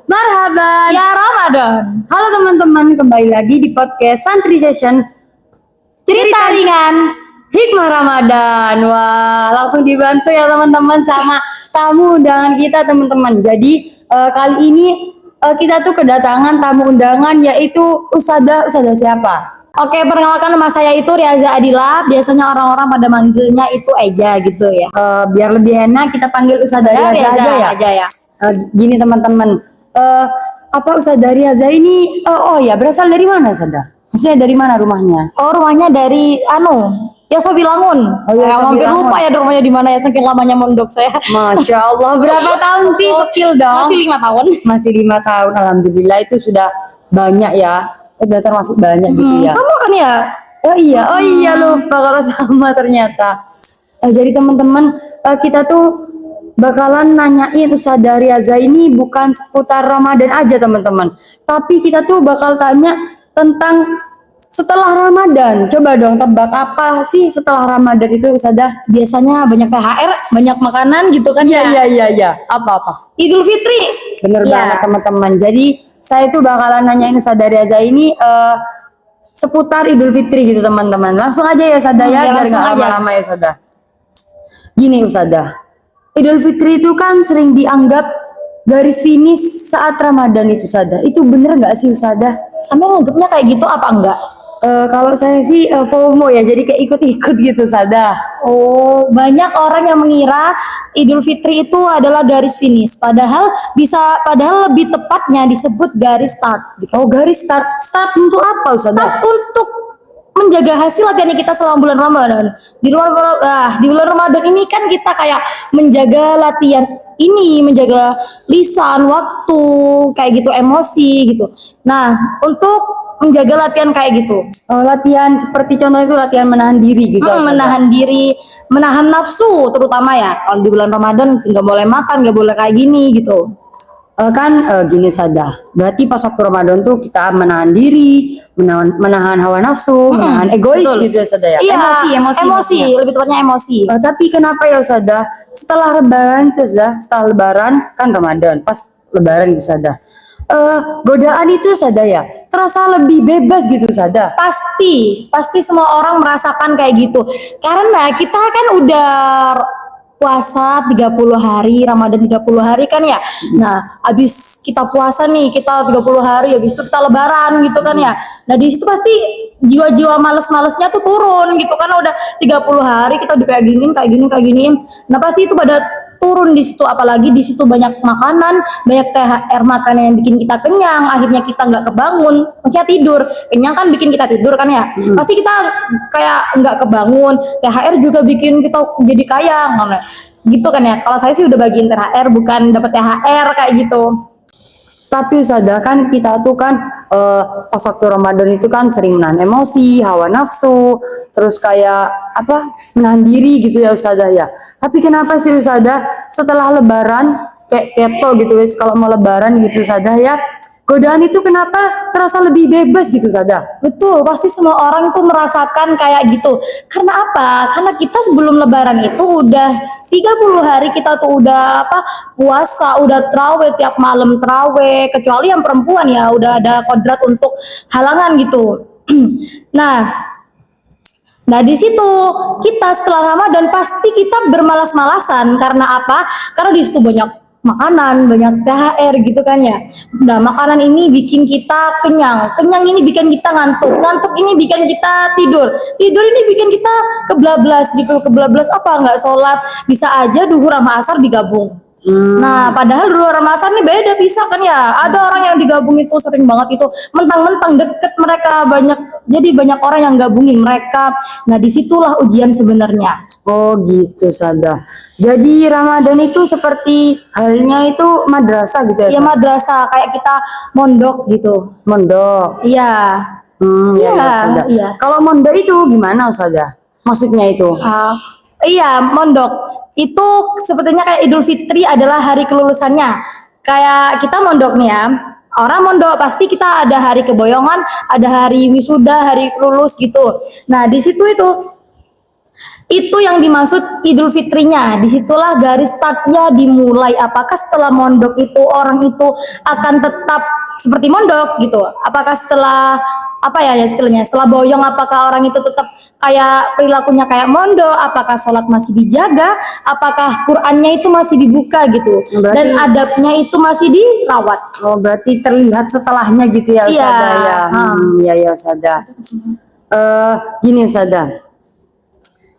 Marhaban. Ya Ramadan. Halo teman-teman, kembali lagi di podcast Santri Session Cerita ringan. Hikmah Ramadan. Wah, langsung dibantu ya teman-teman sama tamu undangan kita teman-teman. Jadi kali ini kita tuh kedatangan tamu undangan yaitu Ustadzah siapa? Oke, perkenalkan nama saya itu Riaza Adila. Biasanya orang-orang pada manggilnya itu Eja gitu ya. Biar lebih enak kita panggil Ustadzah Riaza aja ya. Gini teman-teman, apa Ustadzah Riaza ini berasal dari mana Ustadzah? Maksudnya dari mana rumahnya? Oh, rumahnya dari ya Sabilangun. Saya hampir lupa ya rumahnya di mana ya, saking lamanya mondok saya. Masya Allah, berapa tahun sih sepil dong? Masih 5 tahun. Masih 5 tahun, alhamdulillah itu sudah banyak ya. Udah termasuk banyak gitu ya. Sama kan ya? Oh iya lupa kalau sama ternyata. Jadi teman-teman, kita tuh bakalan nanyain Ustadzah Riaza ini bukan seputar Ramadan aja teman-teman, tapi kita tuh bakal tanya tentang setelah Ramadan. Coba dong tebak apa sih setelah Ramadan itu Ustadzah? Biasanya banyak THR, banyak makanan gitu kan ya. Iya. Apa? Idul Fitri. Bener banget teman-teman. Jadi saya tuh bakalan nanyain Ustadzah Riaza ini seputar Idul Fitri gitu teman-teman. Langsung aja ya Ustadzah ya, biar nggak lama-lama ya Ustadzah. Gini Ustadzah, Idul Fitri itu kan sering dianggap garis finish saat Ramadan itu Ustadzah. Itu bener nggak sih Ustadzah? Sampai nganggapnya kayak gitu apa enggak? Kalau saya sih FOMO ya, jadi kayak ikut-ikut gitu Ustadzah. Oh, banyak orang yang mengira Idul Fitri itu adalah garis finish. Padahal lebih tepatnya disebut garis start. Gitu. Oh, garis start. Start untuk apa Ustadzah? Start untuk menjaga hasil latihan kita selama bulan Ramadan. Di bulan Ramadan ini kan kita kayak menjaga latihan ini, menjaga lisan, waktu, kayak gitu, emosi gitu. Nah, untuk menjaga latihan kayak gitu. Latihan seperti contohnya itu latihan menahan diri gitu. Menahan diri, menahan nafsu terutama ya. Kalau di bulan Ramadan nggak boleh makan, nggak boleh kayak gini gitu. Gini Ustadzah, berarti pas waktu Ramadan tuh kita menahan diri, menahan hawa nafsu, menahan egois betul. gitu ya Ustadzah ya. Iya, emosi, lebih tepatnya emosi. Tapi kenapa ya Ustadzah? Setelah Lebaran tuh setelah Lebaran kan Ramadan, pas Lebaran itu Ustadzah. Godaan itu Ustadzah ya, terasa lebih bebas gitu Ustadzah. Pasti semua orang merasakan kayak gitu. Karena kita kan udah puasa 30 hari, Ramadan 30 hari kan ya. Nah, habis kita puasa nih, kita 30 hari, habis itu kita lebaran gitu kan ya. Nah, di situ pasti jiwa-jiwa males-malesnya tuh turun gitu kan, udah 30 hari kita udah kayak giniin. Nah, pasti itu pada turun di situ, apalagi di situ banyak makanan, banyak THR makanan yang bikin kita kenyang, akhirnya kita nggak kebangun, maksudnya tidur. Kenyang kan bikin kita tidur kan ya, pasti kita kayak nggak kebangun. THR juga bikin kita jadi kaya, gitu kan ya. Kalau saya sih udah bagiin THR, bukan dapat THR kayak gitu. Tapi Ustadzah kan kita tuh kan pas waktu Ramadan itu kan sering menahan emosi, hawa nafsu, terus kayak menahan diri gitu ya Ustadzah ya. Tapi kenapa sih Ustadzah setelah Lebaran kayak kepo gitu guys, kalau mau Lebaran gitu Ustadzah ya, godaan itu kenapa terasa lebih bebas gitu Ustadzah? Betul, pasti semua orang itu merasakan kayak gitu. Karena apa? Karena kita sebelum Lebaran itu udah 30 hari kita tuh udah puasa, udah traweh, tiap malam traweh, kecuali yang perempuan ya udah ada kodrat untuk halangan gitu. Nah di situ kita setelah Ramadan pasti kita bermalas-malasan. Karena apa? Karena di situ banyak makanan, banyak THR gitu kan ya. Nah, makanan ini bikin kita kenyang ini bikin kita ngantuk ini bikin kita tidur ini bikin kita kebablas nggak sholat, bisa aja duhur sama asar digabung. Nah, padahal duhur sama asar nih beda, bisa kan ya. Ada orang yang digabung itu sering banget itu, mentang-mentang deket mereka, jadi banyak orang yang gabungin mereka. Nah, disitulah ujian sebenarnya. Oh gitu Ustadzah. Jadi Ramadan itu seperti halnya itu madrasah gitu ya? Iya, madrasah, kayak kita mondok gitu. Mondok. Iya. Iya. Kalau mondok itu gimana Ustadzah? Maksudnya itu? Iya, mondok itu sepertinya kayak Idul Fitri adalah hari kelulusannya. Kayak kita mondok nih ya. Orang mondok pasti kita ada hari keboyongan, ada hari wisuda, hari lulus gitu. Nah, di situ itu Itu yang dimaksud Idul Fitrinya. Disitulah garis startnya dimulai. Apakah setelah mondok itu orang itu akan tetap seperti mondok gitu? Apakah setelah apa ya istilahnya? Setelah boyong, apakah orang itu tetap kayak perilakunya kayak mondok? Apakah sholat masih dijaga? Apakah Qurannya itu masih dibuka gitu? Dan adabnya itu masih dirawat? Oh, berarti terlihat setelahnya gitu ya, Iya. Ustazah ya. Iya ya, Ustazah. Gini Ustazah.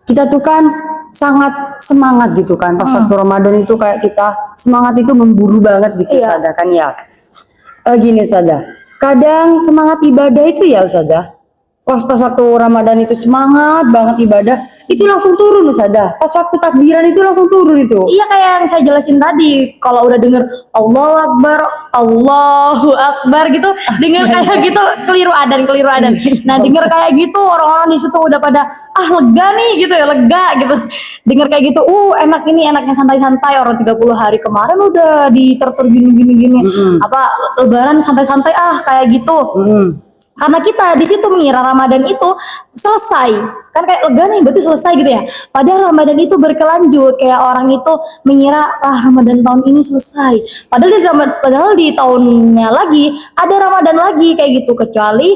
Kita tuh kan sangat semangat gitu kan pas waktu Ramadan itu, kayak kita semangat itu memburu banget gitu Iya. Ustazah kan ya. Gini Ustazah, kadang semangat ibadah itu ya Ustazah, pas waktu Ramadan itu semangat banget ibadah, itu langsung turun Ustazah. Pas waktu takbiran itu langsung turun itu. Iya, kayak yang saya jelasin tadi, kalau udah denger Allahu Akbar gitu, denger kayak gitu keliru adan. Nah, denger kayak gitu orang-orang di situ udah pada lega nih gitu ya, lega gitu. Denger kayak gitu, enak ini, enaknya santai-santai, orang 30 hari kemarin udah ditertur gini. Apa lebaran santai-santai kayak gitu. Karena kita di situ mengira Ramadan itu selesai, kan kayak lega nih berarti selesai gitu ya. Padahal Ramadan itu berkelanjut, kayak orang itu mengira Ramadan tahun ini selesai. Padahal di tahunnya lagi ada Ramadan lagi kayak gitu, kecuali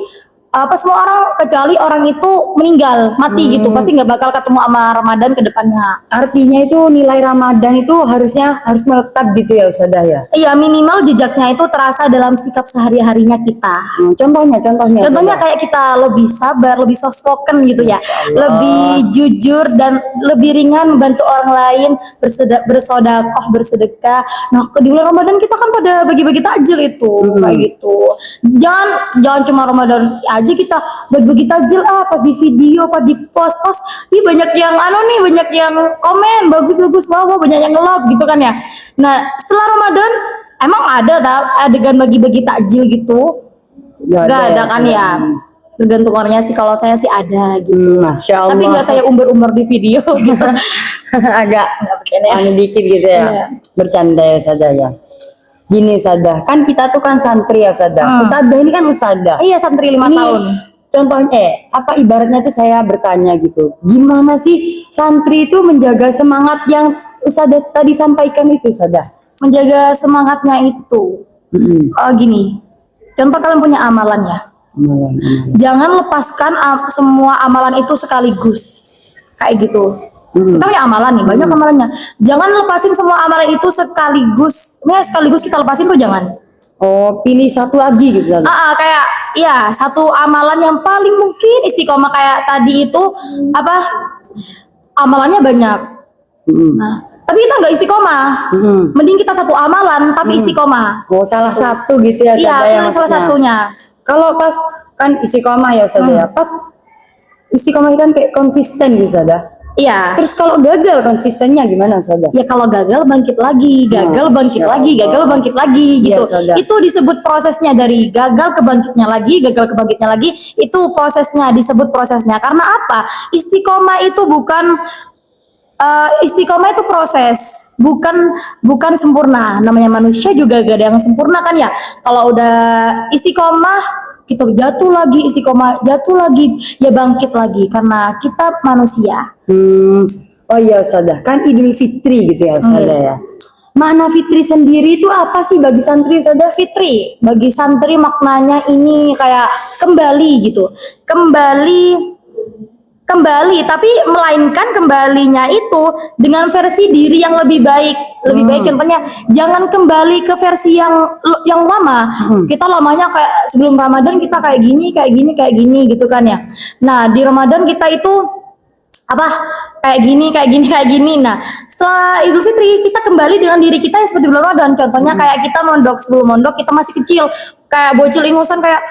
kecuali orang itu meninggal mati gitu, pasti nggak bakal ketemu sama Ramadan ke depannya. Artinya itu nilai Ramadan itu harus melekat gitu ya Ustazah ya. Iya, minimal jejaknya itu terasa dalam sikap sehari-harinya kita. Contohnya Kayak kita lebih sabar, lebih soft spoken gitu ya, lebih jujur dan lebih ringan membantu orang lain, bersodakoh, bersedekah. Nah, di bulan Ramadan kita kan pada bagi-bagi takjil itu, kayak gitu. Jangan cuma Ramadan aja kita bagi-bagi takjil, pas di video, pas di post, ini banyak yang banyak yang komen bagus-bagus, wow, banyak yang nge-love gitu kan ya. Nah, setelah Ramadan emang ada adegan bagi-bagi takjil gitu? Gak ada kan ya. Tergantung orangnya sih, kalau saya sih ada gitu. Masya Allah. Tapi nggak saya umbar-umbar di video gitu. agak dikit gitu ya. Iya. Bercanda ya Ustazah ya. Gini Ustazah, kan kita tuh kan santri ya Ustazah. Ustazah ini kan Ustazah. Iya, santri 5 tahun. Contohnya ibaratnya tuh saya bertanya gitu, gimana sih santri itu menjaga semangat yang Ustazah tadi sampaikan itu Ustazah? Menjaga semangatnya itu gini, contoh kalian punya amalan ya, jangan lepaskan semua amalan itu sekaligus kayak gitu. Kita punya amalan nih, banyak amalannya, jangan lepasin semua amalan itu sekaligus. Sekaligus kita lepasin tuh jangan. Pilih satu lagi gitu. Kayak ya satu amalan yang paling mungkin istiqomah, kayak tadi itu amalannya banyak. Nah, tapi kita nggak istiqomah. Mending kita satu amalan tapi istiqomah. Salah satu gitu ya. Iya, pilih salah satunya. Kalau pas kan istiqomah ya Ustazah ya, pas istiqomah kan kayak konsisten gitu Ustazah. Iya. Terus kalau gagal konsistennya gimana Ustazah? Ya kalau gagal bangkit lagi, gagal bangkit lagi gitu. Ya, itu disebut prosesnya, dari gagal ke bangkitnya lagi, itu prosesnya, disebut prosesnya. Karena apa? Istiqomah itu istiqomah itu proses, bukan sempurna. Namanya manusia juga gak ada yang sempurna kan ya. Kalau udah istiqomah kita jatuh lagi, ya bangkit lagi, karena kita manusia. Oh iya Ustazah, kan Idul Fitri gitu ya Ustazah ya. Makna fitri sendiri itu apa sih bagi santri Ustazah? Fitri bagi santri maknanya ini kayak kembali gitu, kembali, tapi melainkan kembalinya itu dengan versi diri yang lebih baik. Contohnya jangan kembali ke versi yang lama. Kita lamanya kayak sebelum Ramadan kita kayak gini gitu kan ya. Nah, di Ramadan kita itu kayak gini. Nah, setelah Idul Fitri kita kembali dengan diri kita yang seperti bulan Ramadan. Contohnya kayak kita sebelum mondok kita masih kecil, kayak bocil ingusan kayak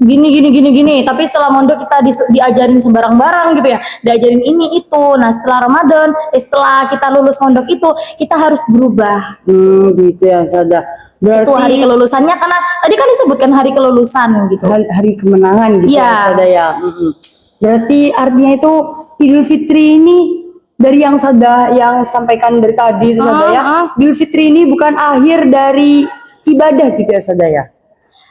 gini, tapi setelah mondok kita diajarin sembarang-barang gitu ya, diajarin ini itu. Nah, setelah Ramadan, setelah kita lulus mondok itu kita harus berubah. Gitu ya Ustazah. Berarti itu hari kelulusannya, karena tadi kan disebutkan hari kelulusan gitu. Hari kemenangan gitu ya Ustazah ya. Berarti artinya itu Idul Fitri ini dari yang Ustazah yang sampaikan dari tadi itu Ustazah ya. Idul Fitri ini bukan akhir dari ibadah gitu ya Ustazah ya.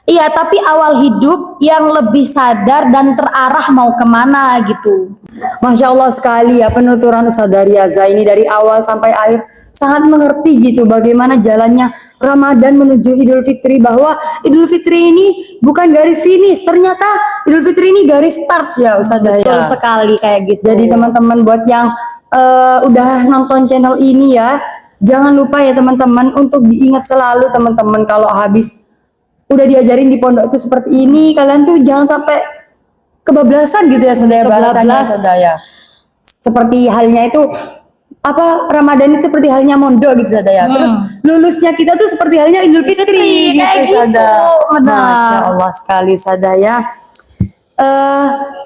Iya, tapi awal hidup yang lebih sadar dan terarah mau kemana gitu. Masya Allah sekali ya penuturan Ustazah Riaza ini dari awal sampai akhir sangat mengerti gitu bagaimana jalannya Ramadan menuju Idul Fitri, bahwa Idul Fitri ini bukan garis finish, ternyata Idul Fitri ini garis start ya Ustazah Betul ya. sekali kayak gitu. Jadi teman-teman buat yang udah nonton channel ini ya, jangan lupa ya teman-teman untuk diingat selalu teman-teman, kalau habis udah diajarin di pondok itu seperti ini, kalian tuh jangan sampai kebablasan gitu ya Saudara, bahasanya Kebablas. Saudara. Seperti halnya itu apa, Ramadan itu seperti halnya mondok gitu Saudara. Terus lulusnya kita tuh seperti halnya Idul Fitri kayak gitu gitu, Saudara. benar. Masya Allah sekali Saudara.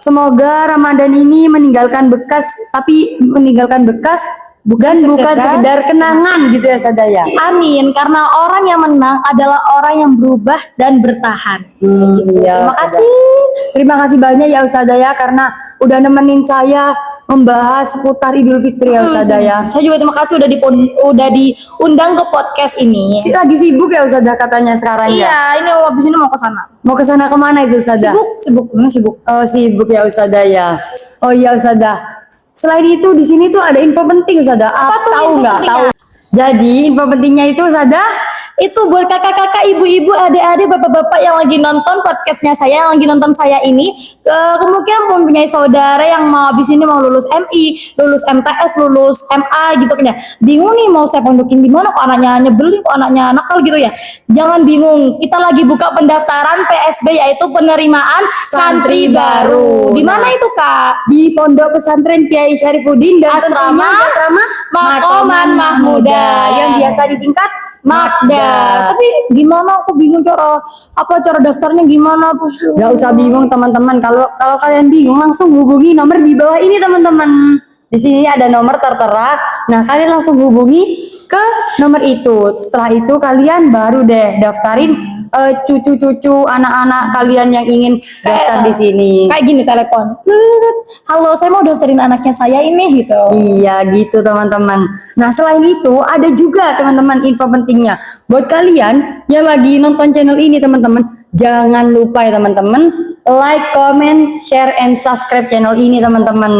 Semoga Ramadan ini meninggalkan bekas, tapi meninggalkan bekas bukan sekedar kenangan gitu ya Saudara. Amin, karena orang yang menang adalah orang yang berubah dan bertahan. Iya, Terima Ustazah. kasih. Terima kasih banyak ya Ustazah ya, karena udah nemenin saya membahas seputar Idul Fitri ya Ustazah ya. Saya juga terima kasih udah diundang ke podcast ini. Lagi sibuk ya Ustazah katanya sekarang ya. Iya, ini habis ini mau ke sana. Mau ke sana kemana itu Ustazah? Sibuk, sibuk. Oh sibuk ya Ustazah ya. Oh iya Ustazah. Selain itu di sini tuh ada info penting Ustazah. Apa tuh Tahu info nggak? pentingnya? Tahu. Jadi info pentingnya itu Ustazah, Itu buat kakak-kakak, ibu-ibu, adik-adik, bapak-bapak yang lagi nonton podcastnya saya, yang lagi nonton saya ini, kemungkinan mempunyai saudara yang mau abis ini mau lulus MI, lulus MTS, lulus MA gitu kan ya. Bingung nih mau saya pondokin di mana, kok anaknya nyebelin, kok anaknya nakal gitu ya. Jangan bingung, kita lagi buka pendaftaran PSB, yaitu penerimaan santri baru. Di mana itu Kak? di Pondok Pesantren Kiai Syarifuddin dan Asrama tentunya di asrama Makoman Mahmuda, yang biasa disingkat Makda. Tapi gimana, aku bingung cara daftarnya gimana tuh. Gak usah bingung teman-teman. Kalau kalian bingung langsung hubungi nomor di bawah ini teman-teman. Di sini ada nomor tertera. Nah kalian langsung hubungi ke nomor itu. Setelah itu kalian baru deh daftarin cucu-cucu anak-anak kalian yang ingin daftar di sini. Kayak gini telepon. Halo, saya mau daftarin anaknya saya ini gitu. Iya gitu teman-teman. Nah selain itu ada juga teman-teman info pentingnya buat kalian yang lagi nonton channel ini teman-teman. Jangan lupa ya teman-teman, like, comment, share, and subscribe channel ini teman-teman.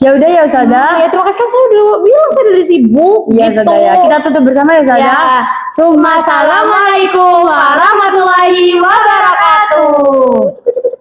Ya udah ya Ustazah. Ya terima kasih, kan saya udah bilang saya udah sibuk. Iya gitu. Ustazah ya. Kita tutup bersama ya Ustazah. Ya. Assalamualaikum warahmatullahi wabarakatuh.